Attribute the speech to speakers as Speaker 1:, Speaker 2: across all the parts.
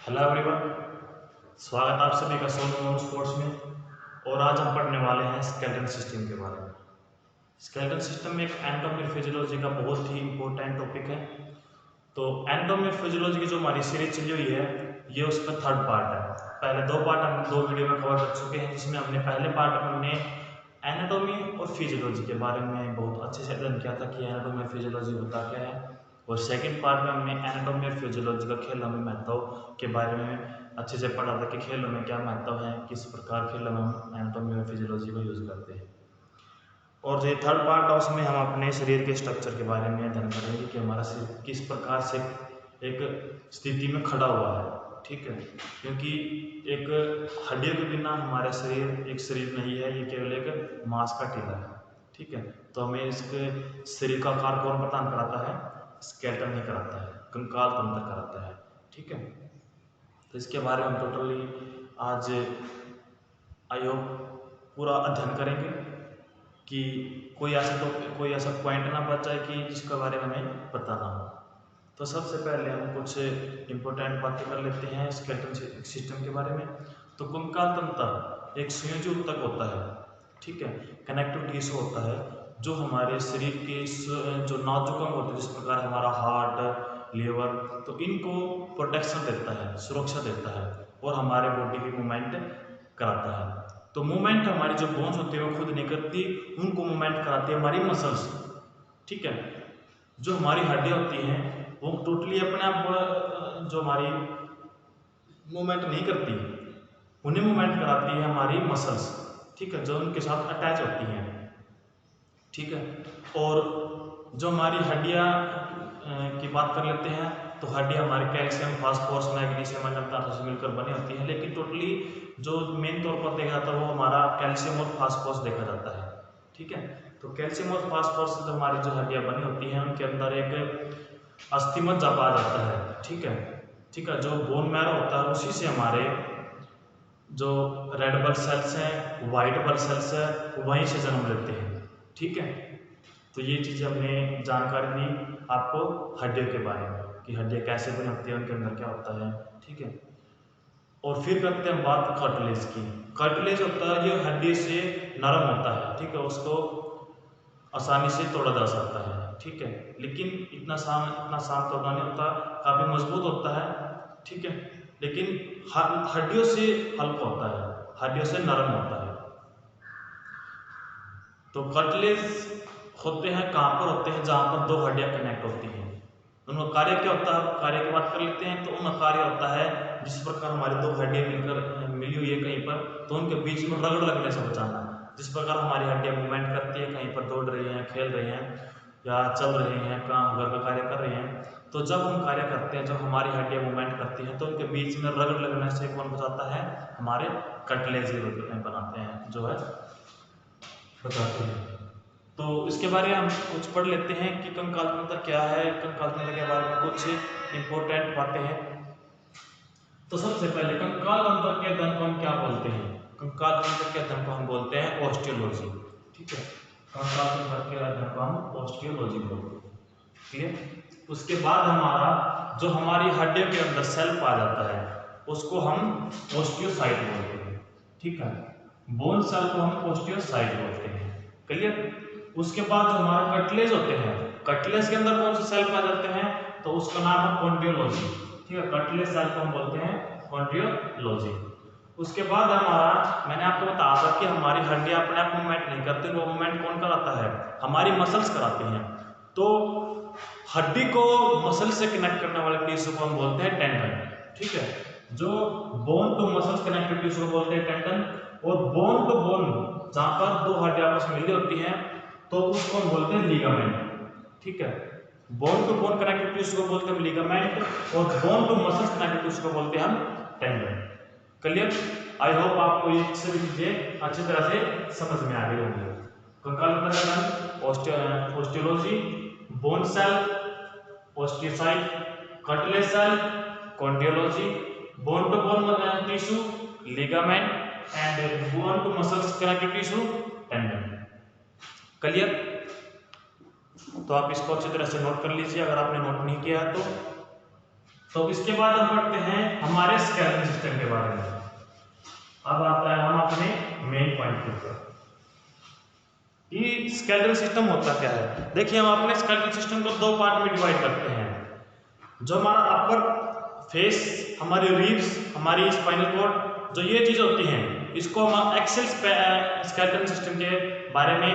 Speaker 1: Hello everyone, स्वागत है आप सभी का सोनू स्पोर्ट्स में। और आज हम पढ़ने वाले हैं स्केलेटन सिस्टम के बारे में। स्केलेटन सिस्टम में एक एनाटॉमी और फिजियोलॉजी का बहुत ही इंपॉर्टेंट टॉपिक है। तो एनाटॉमी और फिजियोलॉजी की जो हमारी सीरीज चली हुई है, ये उसका थर्ड पार्ट है। पहले दो पार्ट हम दो वीडियो में कवर कर चुके हैं, जिसमें हमने पहले पार्ट में हमने एनाटॉमी और फिजियोलॉजी के बारे में बहुत अच्छे से अध्ययन किया था कि एनाटॉमी और फिजियोलॉजी होता क्या है। और सेकंड पार्ट में हमने एनाटॉमी और फिजियोलॉजी का खेलों में महत्व के बारे में अच्छे से पढ़ा था कि खेलों में क्या महत्व है, किस प्रकार खेलों में हम एनाटॉमी और फिजियोलॉजी को यूज़ करते हैं। और जो थर्ड पार्ट है उसमें हम अपने शरीर के स्ट्रक्चर के बारे में अध्ययन करेंगे कि हमारा शरीर किस प्रकार से एक स्थिति में खड़ा हुआ है। ठीक है, क्योंकि एक हड्डियों के बिना हमारा शरीर एक शरीर नहीं है, ये केवल एक मांस का टीला है। ठीक है, तो हमें इसके शरीर का आकार कौन प्रदान कराता है? स्केलेटन ही कराता है, कंकाल तंत्र कराता है। ठीक है, तो इसके बारे में टोटली आज आई होप पूरा अध्ययन करेंगे कि कोई ऐसा पॉइंट ना बच जाए कि जिसके बारे में हमें पता ना हो। तो सबसे पहले हम कुछ इम्पोर्टेंट बातें कर लेते हैं स्केलेटन सिस्टम के बारे में। तो कंकाल तंत्र एक संयोजी ऊतक होता है। ठीक है, कनेक्टिव टिश्यू होता है जो हमारे शरीर के जो नाजुक अंग होते हैं, जिस प्रकार हमारा हार्ट, लीवर, तो इनको प्रोटेक्शन देता है, सुरक्षा देता है और हमारे बॉडी की मूवमेंट कराता है। तो मूवमेंट हमारी जो बोन्स होती है वो खुद नहीं करती, उनको मूवमेंट कराती है हमारी मसल्स। ठीक है, जो हमारी हड्डियाँ होती हैं वो टोटली अपने आप जो हमारी मूवमेंट नहीं करती, उन्हें मूवमेंट कराती है हमारी मसल्स। ठीक है, जो उनके साथ अटैच होती हैं। ठीक है, और जो हमारी हड्डियाँ की बात कर लेते हैं, तो हड्डियाँ हमारे कैल्शियम, फास्फोरस, मैग्नीशियम, अन्य से मिलकर बनी होती है। लेकिन टोटली जो मेन तौर पर देखा जाता है वो हमारा कैल्शियम और फास्फोरस देखा जाता है। ठीक है, तो कैल्शियम और फास्फोरस से हमारी जो हड्डियाँ बनी होती हैं उनके अंदर एक अस्थिमज्जा पाया जाता है। ठीक है, ठीक है, जो बोन मैरो होता है उसी से हमारे जो रेड ब्लड सेल्स हैं, वाइट ब्लड सेल्स है, वहीं से जन्म लेते हैं। ठीक है, तो ये चीज़ें हमने जानकारी दी आपको हड्डियों के बारे में कि हड्डियाँ कैसे बनी होती हैं, उनके अंदर क्या होता है। ठीक है, और फिर करते हैं बात कार्टिलेज की। कार्टिलेज होता है ये हड्डी से नरम होता है। ठीक है, उसको आसानी से तोड़ा जा सकता है। ठीक है, लेकिन इतना शान तोड़ना नहीं होता, काफ़ी मजबूत होता है। ठीक है, लेकिन हड्डियों से हल्का होता है, हड्डियों से नरम होता है। तो कार्टिलेज होते हैं कहाँ पर होते हैं? जहाँ पर दो हड्डियाँ कनेक्ट होती हैं। उनका कार्य क्या होता है? कार्य की बात कर लेते हैं। तो उनका कार्य होता है जिस प्रकार हमारी दो हड्डियाँ मिली हुई है कहीं पर, तो उनके बीच में रगड़ लगने से बचाना। जिस प्रकार हमारी हड्डियाँ मूवमेंट करती है, कहीं पर दौड़ रही हैं, खेल रही हैं या चल रहे हैं, काम घर का कार्य कर रहे हैं, तो जब हम कार्य करते हैं, जब हमारी हड्डियाँ मूवमेंट करती हैं, तो उनके बीच में रगड़ लगने से कौन बचाता है? हमारे कार्टिलेज बनाते हैं, जो है बताते हैं। तो इसके बारे में हम कुछ पढ़ लेते हैं कि कंकाल तंत्र क्या है। कंकाल तंत्र के बारे में कुछ इंपॉर्टेंट बातें हैं। तो सबसे पहले कंकाल तंत्र के अध्ययन को हम क्या बोलते हैं? कंकाल तंत्र के अध्ययन को हम बोलते हैं ऑस्टियोलॉजी। ठीक है, कंकाल तंत्र के अध्ययन को हम ऑस्टियोलॉजी बोलते हैं। क्लियर? उसके बाद हमारा जो हमारी हड्डियों के अंदर सेल पाया जाता है उसको हम ऑस्टियोसाइट बोलते हैं। ठीक है, बोन सेल को हम ऑस्टियोसाइट बोलते हैं। क्लियर? उसके बाद जो हमारे कार्टिलेज होते हैं, कार्टिलेज के अंदर कौन से सेल पाए जाते हैं? तो उसका नाम है कॉन्ड्रियोलॉजी। ठीक है, कार्टिलेज सेल को हम बोलते हैं कॉन्ड्रियोलॉजी। उसके बाद हमारा, मैंने आपको बताया था कि हमारी हड्डियां अपने आप मूवमेंट नहीं करती, वो मूवमेंट कौन कराता है? हमारी मसल्स कराती हैं। तो हड्डी को मसल से कनेक्ट करने वाले टिश्यू को हम बोलते हैं टेंडन। ठीक है, जो bone to muscles connected tissue को बोलते हैं टेंडन। और बोन टू बोन, जहां पर दो हड्डियां आपस में मिली होती हैं, तो उसको हम बोलते हैं लिगामेंट। ठीक है, bone to bone connective tissue को बोलते हैं हम लिगामेंट, और bone to muscles connective tissue को बोलते हैं हम टेंडन। क्लियर? आई होप आपको ये सभी चीजें अच्छी तरह से समझ में आ गई होंगी। कंकाल तंत्र, osteology, bone cell, osteocyte, cartilage cell, chondrology, bone to bone tissue, ligament, and bone to muscles connective tissue, tendon. Clear? तो आप इसको अच्छी तरह से नोट कर लीजिए अगर आपने नोट नहीं किया है तो इसके बाद हम पढ़ते हैं हमारे सिस्टम के बारे में। अब आता है हम अपने मेन पॉइंट के ऊपर। ये स्केलेटल सिस्टम होता क्या है? देखिए, हम अपने स्केलेटल सिस्टम को दो पार्ट में डिवाइड करते हैं। जो हमारा अपर फेस, हमारी रिब्स, हमारी स्पाइनल कॉर्ड, जो ये चीज होती हैं, इसको हम एक्सल स्केलेटल सिस्टम के बारे में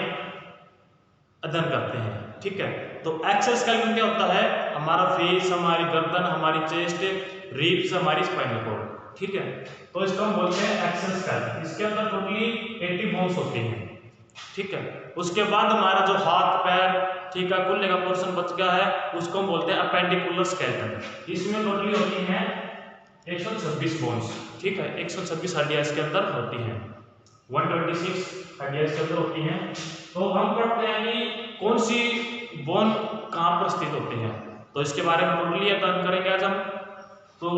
Speaker 1: अध्ययन करते हैं। ठीक है, तो एक्सल स्केलेटन क्या होता है? हमारा फेस, हमारी गर्दन, हमारी चेस्ट, रिब्स, हमारी स्पाइनल कॉर्ड। ठीक है, तो इसको हम बोलते हैं एक्सल स्केलेटन। इसके अंदर टोटली 80 बोन्स होते हैं। ठीक है, उसके बाद हमारा जो हाथ पैर, ठीक है, कुल्ले का पोर्शन बच गया है, उसको हम बोलते हैं अपेंडिकुलर स्केलेटन। इसमें टोटली होती हैं 126 बोन्स। ठीक है, 126 हड्डियां इसके अंदर होती हैं, 126 हड्डियां इसके अंदर होती हैं। तो हम पढ़ते हैं कि कौन सी बोन कहाँ पर स्थित होती है, तो इसके बारे में टोटली अध्ययन करेंगे आज हम। तो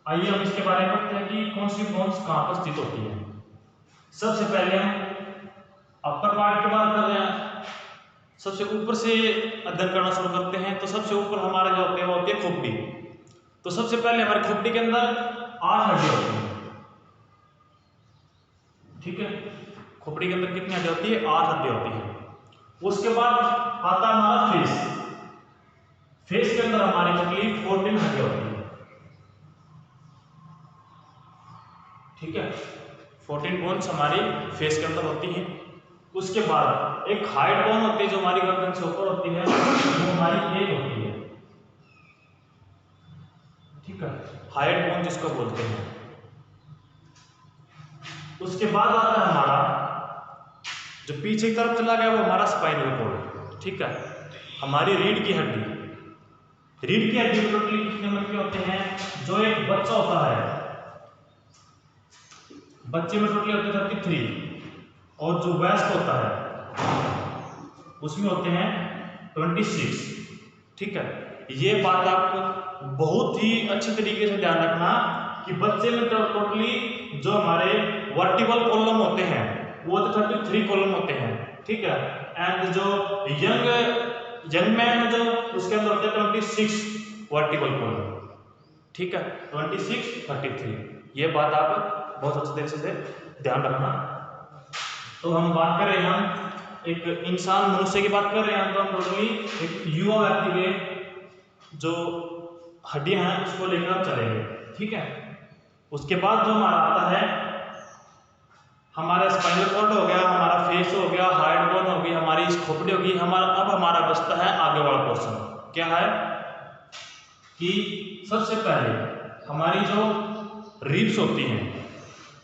Speaker 1: आइए हम इसके बारे में पढ़ते हैं कि कौन सी बोन्स कहाँ पर स्थित होती है। सबसे पहले हम अपर पार्ट की बात कर रहे हैं, सबसे ऊपर से अध्ययन करना शुरू करते हैं। तो सबसे ऊपर हमारा जो होते हैं वो होती है खोपड़ी। तो सबसे पहले हमारी खोपड़ी के अंदर 8 हड्डियां होती हैं। ठीक है, खोपड़ी के अंदर कितनी हड्डियां होती है? 8 हड्डियां होती हैं। उसके बाद आता है हमारा फेस। फेस के अंदर हमारी तकलीफ 14 हड्डियां होती है। ठीक है, 14 बोन्स हमारी फेस के अंदर होती हैं। उसके बाद एक हाइड बोन होती है जो हमारी गर्दन से ऊपर होती है, वो हमारी एक होती है। ठीक है, हाइड बोन जिसको बोलते हैं। उसके बाद आता है हमारा जो पीछे की तरफ चला गया वो हमारा स्पाइनल कॉर्ड। ठीक है, हमारी रीढ़ की हड्डी। रीढ़ की हड्डी टोटली कितने नंबर के होते हैं? जो एक बच्चा होता है, बच्चे में टोटली होते हैं 33, और जो वयस्क होता है उसमें होते हैं 26। ठीक है, ये बात आप बहुत ही अच्छी तरीके से ध्यान रखना कि बच्चे में टोटली जो हमारे वर्टिकल कॉलम होते हैं वो तो 33 कॉलम होते हैं। ठीक है, एंड जो यंग मैन जो उसके अंदर होते हैं 26 वर्टिकल कॉलम। ठीक है, 26 33, ये बात आप बहुत अच्छे तरीके से ध्यान रखना। तो हम बात कर रहे हैं, हम एक इंसान मनुष्य की बात कर रहे हैं, तो हम टोटली एक युवा व्यक्ति के जो हड्डियां हैं उसको लेकर चलेंगे। ठीक है, उसके बाद जो हमारा आता है, हमारा स्पाइनल कॉर्ड हो गया, हमारा फेस हो गया, हाइड बोन हो गई, हमारी खोपड़ी होगी। अब हमारा बचता है आगे वाला पोर्शन। क्या है कि सबसे पहले हमारी जो रिब्स होती हैं।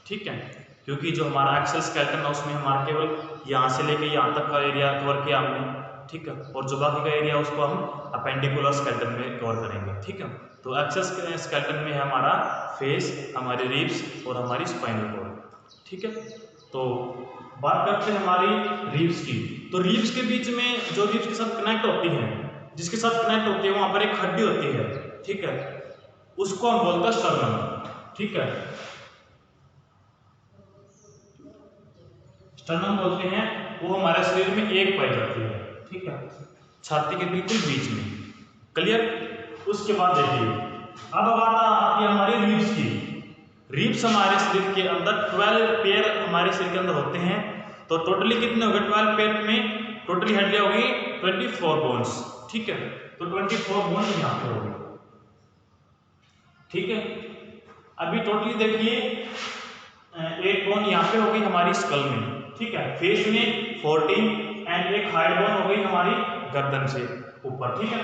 Speaker 1: ठीक है, क्योंकि जो हमारा एक्सल स्केलेटन है उसमें हमारा केवल यहाँ से लेके यहाँ तक का एरिया कवर किया हमने। ठीक है, और जो बाकी का एरिया उसको हम अपेंडिकुलर स्केलेटन में कवर करेंगे। ठीक है, तो एक्सल स्केलेटन में है हमारा फेस, हमारी रिब्स और हमारी स्पाइनल कॉर्ड। ठीक है, तो बात करते हैं हमारी रिब्स की। तो रिब्स के बीच में जो रिब्स के साथ कनेक्ट होती हैं, जिसके साथ कनेक्ट होती है वहां पर एक हड्डी होती है। ठीक है, उसको हम बोलते हैं स्टर्नम। ठीक है, स्टर्नम बोलते हैं, वो हमारे शरीर में एक पाई जाती है। ठीक है, छाती के बिल्कुल बीच में। क्लियर? उसके बाद देखिए, अब बात आती है हमारी रिब्स की। रिब्स हमारे शरीर के अंदर 12 पेयर हमारे शरीर के अंदर होते हैं। तो टोटली कितने हो गए? 12 पेयर में टोटली हड्डियां होगी 24 बोन्स। ठीक है, तो 24 बोन्स यहाँ पे होगी। ठीक है, अभी टोटली देखिए, एक बोन यहाँ पे होगी हमारी स्कल में। ठीक है, फेस में 14 एंड एक हाइड बोन हो गई हमारी गर्दन से ऊपर। ठीक है,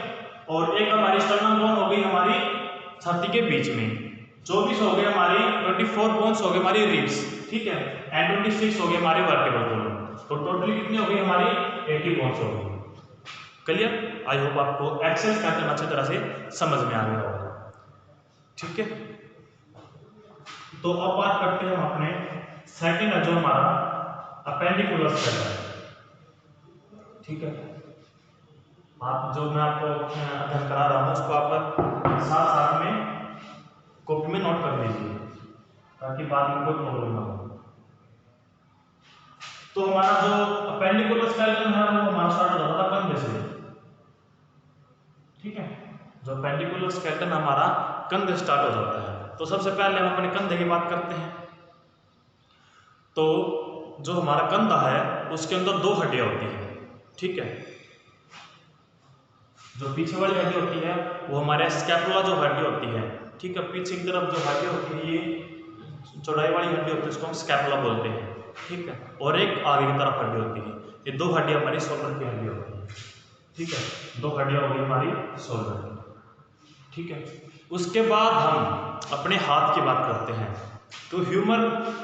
Speaker 1: और एक हमारी स्टर्नम बोन हो गई हमारी छाती के बीच में। 24 हो गए हमारी, 24 बोन्स हो गए हमारी रिब्स। ठीक है, एंड 26 हो गए हमारे वर्टिब्रल कॉलम। तो टोटली कितनी हो गई हमारी? 80 बोन्स हो गई। क्लियर? आई होप आपको एक्सेस स्केलेटन अच्छी तरह से समझ में आ गया होगा। ठीक है, तो अब बात करते हैं हम अपने सेकंड है जो हमारा अपेंडिकुलर स्केलेटन। ठीक है, आप जो मैं आपको अध्ययन करा रहा हूँ उसको आप साथ साथ में कॉपी में नोट कर लीजिए ताकि बाद में कोई प्रॉब्लम ना हो। तो हमारा जो अपेंडिकुलर स्केलेटन है वो हमारा स्टार्ट होता था कंधे से। ठीक है, जो अपेंडिकुलर स्केलेटन हमारा कंधे स्टार्ट हो जाता है। तो सबसे पहले हम अपने कंधे की बात करते हैं। तो जो हमारा कंधा है उसके अंदर दो हड्डियां होती है, ठीक है। जो पीछे वाली हड्डी होती है वो हमारे स्कैपुला जो हड्डी होती है, ठीक है। पीछे की तरफ जो हड्डी होती है ये चौड़ाई वाली हड्डी होती है, उसको हम स्कैपुला बोलते हैं, ठीक है। और एक आगे की तरफ हड्डी होती है, ये दो हड्डियां हमारी शोल्डर की हड्डी होती है, ठीक है। दो हड्डियां होगी हमारी शोल्डर की, ठीक है। उसके बाद हम अपने हाथ की बात करते हैं। तो ह्यूमर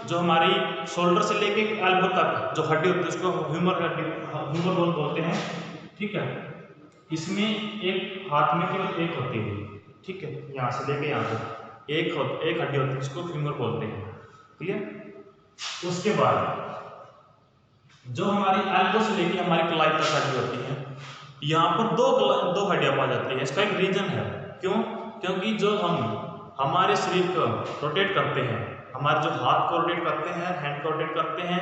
Speaker 1: जो हमारी शोल्डर से लेके एल्बो तक जो हड्डी होती है उसको ह्यूमर बोन बोलते हैं, ठीक है। इसमें एक हाथ में केवल एक होती है, ठीक है। यहाँ से लेके यहाँ तक एक हड्डी होती है, इसको ह्यूमर बोलते हैं, क्लियर। उसके बाद जो हमारी एल्बो से लेके हमारी कलाई तक हड्डी होती है, यहाँ पर दो हड्डियां पाई जाती है। इसका एक रीजन है, क्यों? क्योंकि जो हम हमारे शरीर को रोटेट करते हैं, हमारे जो हाथ को रोटेट करते हैं, हैंड को रोटेट करते हैं,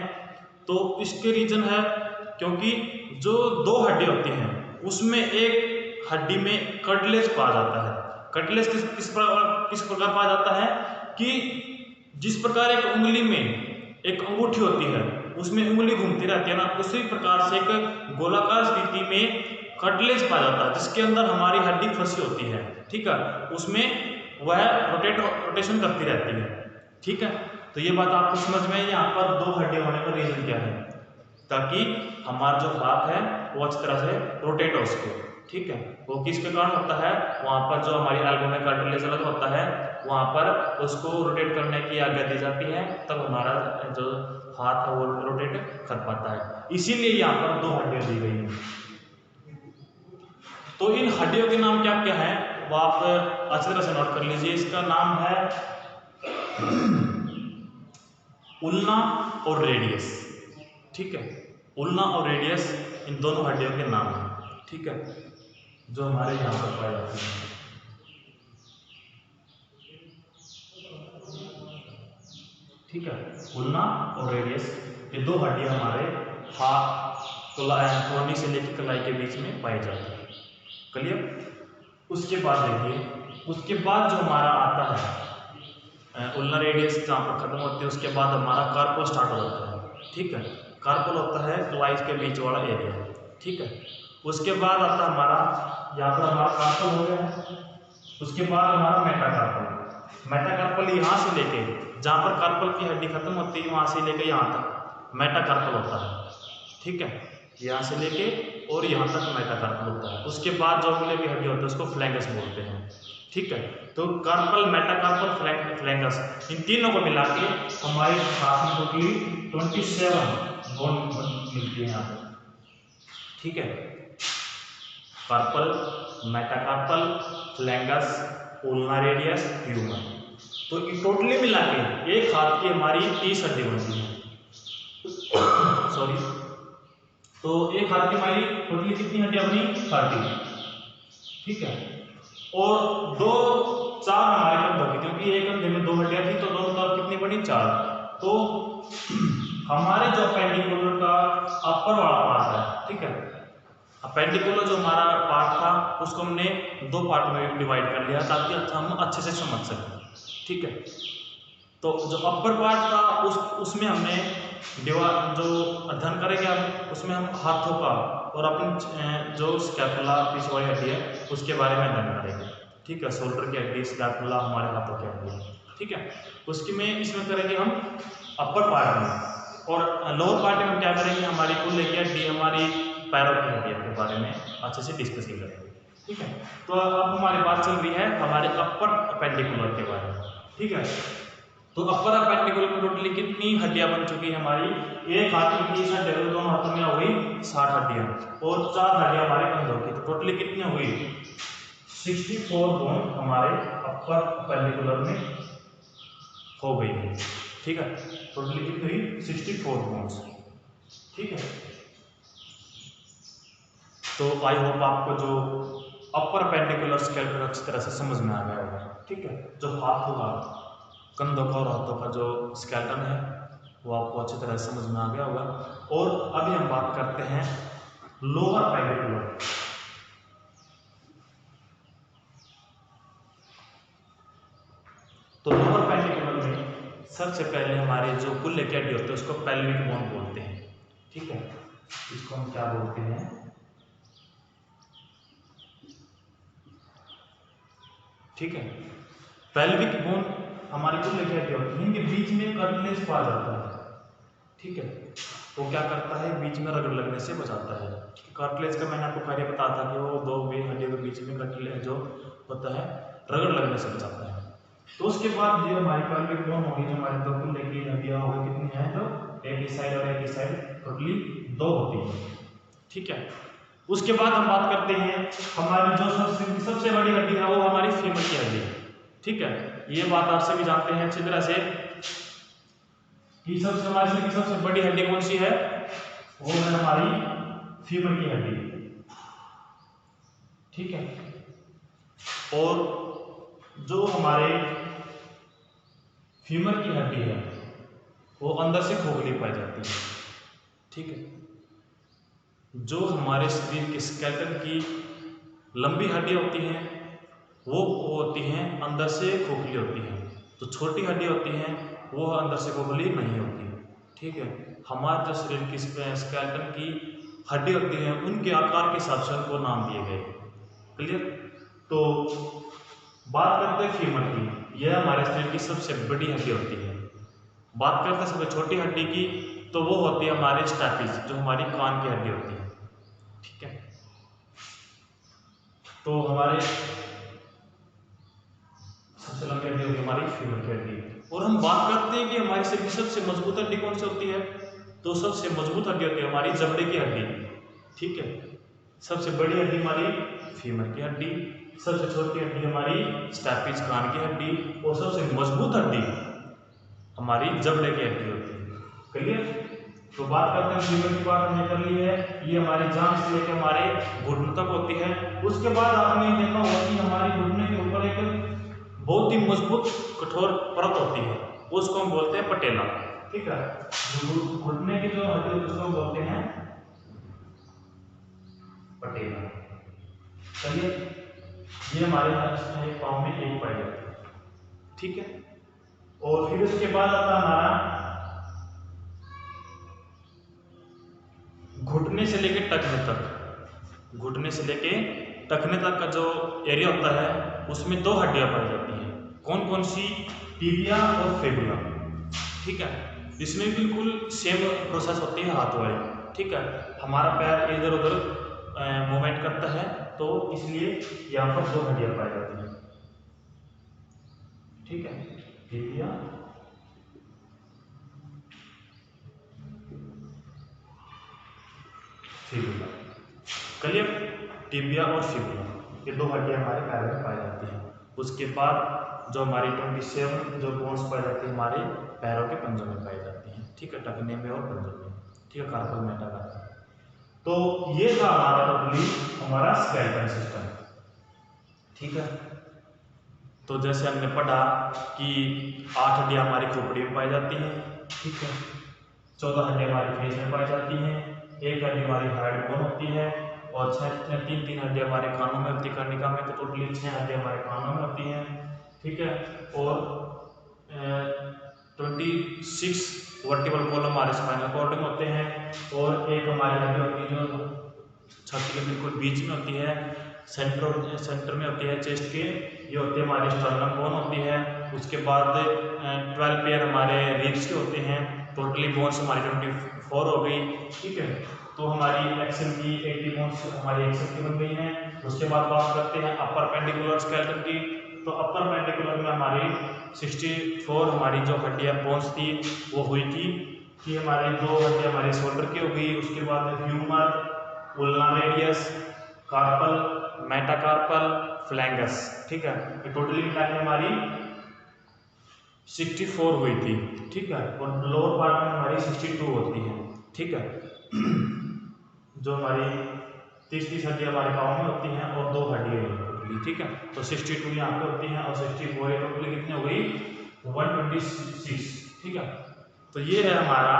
Speaker 1: तो इसके रीजन है क्योंकि जो दो हड्डी होती हैं उसमें एक हड्डी में कार्टिलेज पाया जाता है। कार्टिलेज किस प्रकार पाया जाता है कि जिस प्रकार एक उंगली में एक अंगूठी होती है उसमें उंगली घूमती रहती है ना, उसी प्रकार से एक गोलाकार स्थिति में कार्टिलेज पाया जाता है जिसके अंदर हमारी हड्डी फंसी होती है, ठीक है। उसमें वह रोटेशन करती रहती है, ठीक है। तो ये बात आपको समझ में है यहाँ पर दो हड्डी होने का रीजन क्या है, ताकि हमारा जो हाथ है वो अच्छी तरह से रोटेट हो सके, ठीक है। वो किसके कारण होता है, वहाँ पर जो हमारी एल्बो में कार्टिलेज अलग होता है वहाँ पर उसको रोटेट करने की आज्ञा दी जाती है, तब हमारा जो हाथ है वो रोटेट कर पाता है। इसीलिए यहाँ पर दो हड्डियां दी गई हैं। तो इन हड्डियों के नाम क्या क्या है वो आप अच्छी तरह से नोट कर लीजिए। इसका नाम है उल्ना और रेडियस, ठीक है। उल्ना और रेडियस इन दोनों हड्डियों के नाम हैं, ठीक है, जो हमारे यहाँ पर पाई जाती हैं, ठीक है। उल्ना और रेडियस ये दो हड्डियां हमारे हाथ कोहनी से लेकर कलाई के बीच में पाई जाती है, क्लियर। उसके बाद देखिए, उसके बाद जो हमारा आता है उल्ना रेडियस जहाँ पर खत्म होती है उसके बाद हमारा कार्पल स्टार्ट हो जाता है, ठीक है। कार्पल होता है कलाई के बीच वाला एरिया, ठीक है। उसके बाद आता है हमारा यहाँ पर हमारा कार्पल हो गया। उसके बाद हमारा मेटाकार्पल। मेटाकार्पल यहाँ से लेके जहाँ पर कार्पल की हड्डी खत्म होती है वहाँ से लेके यहाँ तक मेटाकार्पल होता है, ठीक है। यहाँ से लेके और यहाँ तक मेटाकार्पल होता है। उसके बाद जो अगले की हड्डी होती है उसको फ्लैंगस बोलते हैं, ठीक है। तो कार्पल, मेटाकार्पल, फ्लैंगस इन तीनों को मिला के हमारे हाथ में टोटली 27 बोन मिलती है यहाँ पर, ठीक है। Carpal, metacarpal, phalanges, ulna radius, humerus. तो टोटली मिला के एक हाथ की हमारी 30 हड्डी बनती है। सॉरी, तो एक हाथ की हमारी टोटली कितनी हड्डियां बनी? 30, ठीक है। और चार हमारे कंधों की, क्योंकि एक कंधे में दो हड्डियां थी तो दोनों तरफ कितनी बनी? 4। तो हमारे जो अपेंडिकुलर का अपर वाला पार्ट है, ठीक है, अपेंडिकुलर जो हमारा पार्ट था उसको हमने दो पार्ट में डिवाइड कर लिया ताकि हम अच्छे से समझ सकें, ठीक है। तो जो अपर पार्ट था उसमें हमने जो अध्ययन करेंगे हम उसमें हम हाथों का और अपनी जो स्कैपुला पीछे वाली हड्डी है उसके बारे में अध्ययन करेंगे, ठीक है। शोल्डर की हड्डी, स्कैपुला हमारे हाथों की हड्डी, ठीक है। उसकी में इसमें करेंगे हम अपर पार्ट में, और लोअर पार्ट में हम क्या करेंगे, हमारी कुल एक हड्डी हमारी पैरों की हड्डियों के बारे में अच्छे से डिस्कसिंग करेंगे, ठीक है। तो अब हमारी बात चल रही है हमारे अपर अपेंडिकुलर के बारे में, ठीक है। तो अपर अपेंडिकुलर में टोटली कितनी हड्डियां बन चुकी है हमारी? एक हाथ की 30 हड्डियां, दोनों हाथों में हुई 60 हड्डियां, और 4 हड्डियां हमारे कंधों की। तो टोटली कितनी हुई? 64 बोन हमारे अपर अपेंडिकुलर में हो गई है, ठीक है। टोटली कितनी हुई? 64 बोन्स, ठीक है। तो आई होप आपको जो अपर अपेंडिकुलर स्केलेटन अच्छी तरह से समझ में आ गया होगा, ठीक है। जो हाथ होगा, कंधों का और हाथों का जो स्केलेटन है वो आपको अच्छी तरह से समझ में आ गया होगा। और अभी हम बात करते हैं लोअर अपेंडिकुलर। तो लोअर पेंडिकुलर में सबसे पहले हमारे जो कुल्ले की हड्डी होती है उसको पेल्विक बोन बोलते हैं, ठीक है। इसको हम क्या बोलते हैं, ठीक है। पेल्विक बोन हमारी कुल्ले की हड्डी होती है, इनके बीच में कार्टिलेज पाया जाता है, ठीक है। वो क्या करता है, बीच में रगड़ लगने से बचाता है। कार्टिलेज का मैंने आपको कार्य बताया था कि वो दो हड्डियों के बीच में कार्टिलेज जो होता है रगड़ लगने से बचाता है। तो उसके बाद जो हमारी पेल्विक बोन होगी, जो हमारी दो कुल्ले की हड्डियां होगी, कितनी है, जो एक ही साइड और एक ही साइड टोटली 2 होती है, ठीक है। उसके बाद हम बात करते हैं हमारी जो सबसे बड़ी हड्डी है वो हमारी फीमर की हड्डी है, ठीक है। ये बात आप सभी जानते हैं अच्छी तरह से कि हमारे शरीर की सबसे बड़ी हड्डी कौन सी है, वो है हमारी फीमर की हड्डी, ठीक है। और जो हमारे फीमर की हड्डी है वो अंदर से खोखली पाई जाती है, ठीक है। जो हमारे शरीर के स्केलेटन की लंबी हड्डी होती हैं वो होती हैं अंदर से खोखली होती हैं, तो छोटी हड्डी होती हैं वो अंदर से खोखली नहीं होती, ठीक है। हमारे जो शरीर की स्केलेटन की हड्डी होती हैं उनके आकार के हिसाब से उनको नाम दिए गए, क्लियर। तो बात करते हैं फीमर की, यह हमारे शरीर की सबसे बड़ी हड्डी होती है। बात करते हैं सबसे छोटी हड्डी की, तो वो होती है हमारे स्टैपिस, जो हमारी कान की हड्डी होती है, ठीक है। तो हमारे सबसे लंबी हड्डी होगी हमारी फीमर की हड्डी। और हम बात करते हैं कि हमारे शरीर की सबसे मजबूत हड्डी कौन सी होती है, तो सबसे मजबूत हड्डी होती है हमारी जबड़े की हड्डी, ठीक है। सबसे बड़ी हड्डी हमारी फीमर की हड्डी, सबसे छोटी हड्डी हमारी स्टैपिस कान की हड्डी, और सबसे मजबूत हड्डी हमारी जबड़े की हड्डी होती है, क्लियर। तो बात करते हैं फीमर की, बात हमने कर ली है, ये हमारी जांघ से लेकर हमारे घुटनों तक होती है। उसके बाद आपने देखा होगा कि हमारे घुटने के ऊपर एक बहुत ही मजबूत कठोर परत होती है, उसको हम बोलते हैं पटेला, ठीक है। घुटने की जो हड्डी होती है उसको हम बोलते हैं पटेला, चलिए। ये हमारे पाँव में एक पाई जाती है, ठीक है। और फिर उसके बाद आता है हमारा घुटने से लेके टखने तक, घुटने से लेके टखने तक का जो एरिया होता है उसमें 2 हड्डियां पाई जाती हैं, कौन कौन सी, टिबिया और फेबुला, ठीक है। इसमें बिल्कुल सेम प्रोसेस होती है हाथ वाली, ठीक है। हमारा पैर इधर उधर मूवमेंट करता है, तो इसलिए यहाँ पर 2 हड्डियां पाई जाती हैं, ठीक है। Tibia fibula, clear. टिबिया और फिबुला ये 2 हड्डियां हमारे पैर में पाई जाती हैं। उसके बाद जो हमारी 27 जो बोन्स पाई जाती है हमारे पैरों के पंजों में पाई जाती हैं, ठीक है, टखने में और पंजों में, ठीक है, कार्पल मेटाकार्पल। तो ये था हमारा टोटली हमारा स्केलेटन सिस्टम, ठीक है। तो जैसे हमने पढ़ा कि 8 हड्डियां हमारी खोपड़ी में पाई जाती हैं, ठीक है। 14 हड्डियां हमारी फेस में पाई जाती हैं, 1 हड्डी हमारी हेड बोन होती है, और 3 हड्डियां हमारे कानों में होती है, कर्णिका में, तो टोटली 6 हड्डियां हमारे कानों में होती हैं, ठीक है। और 26 वर्टिबल कॉलम हमारे स्पाइनल कॉर्ड में होते हैं, और एक हमारी हड्डी होती है जो छाती के बिल्कुल बीच में होती है, सेंटर में होती है चेस्ट के, ये होती है हमारी स्टर्नम बोन होती है। उसके बाद 12 पेयर हमारे रिब्स के होते हैं, टोटली बोन्स हमारी 24 हो गई, ठीक है। तो हमारी एक्सल की 80 बोन्स हमारी एक्सल की बन गई हैं। उसके बाद बात करते हैं अपर पेंडिकुलर स्केलेटन की, तो अपर पेंडिकुलर में हमारी 64 हमारी जो हड्डियां बोन्स थी वो हुई थी कि हमारी 2 हड्डियां हमारी शोल्डर की हो गई। उसके बाद humerus, ulna radius, carpal, metacarpal, phalanges, ठीक है। ये टोटली मिला के हमारी 64 हुई थी, ठीक है। और लोअर पार्ट में हमारी 62 होती है, ठीक है। जो हमारी 30 हड्डियां हमारे पाँव में होती हैं और 2 हड्डियां टोटली, ठीक है। तो 62 यहाँ पे होती हैं और 64 टोटली कितनी हो गई, 126, ठीक है। तो ये है हमारा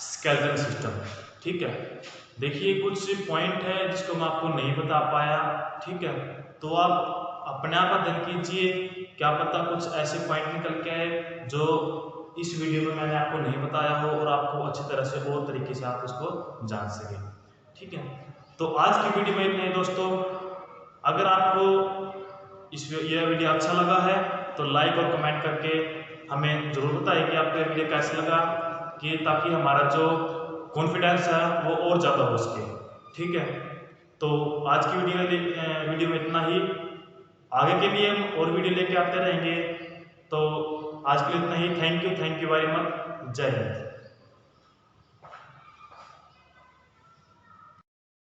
Speaker 1: स्केलेटन सिस्टम, ठीक है। देखिए कुछ पॉइंट है जिसको मैं आपको नहीं बता पाया, ठीक है। तो आप अपने आप अध्ययन कीजिए क्या पता कुछ ऐसे पॉइंट निकल के आए जो इस वीडियो में मैंने आपको नहीं बताया हो और आपको अच्छी तरह से और तरीके से आप उसको जान सकें। ठीक है, तो आज की वीडियो में इतना ही दोस्तों। अगर आपको यह वीडियो अच्छा लगा है तो लाइक और कमेंट करके हमें ज़रूर बताइए कि आपको यह वीडियो कैसा लगा, कि ताकि हमारा जो कॉन्फिडेंस है वो और ज़्यादा हो सके। ठीक है, तो आज की वीडियो में इतना ही। आगे के लिए हम और वीडियो लेके आते रहेंगे। तो आज के लिए इतना ही। Thank you very much. जय हिंद।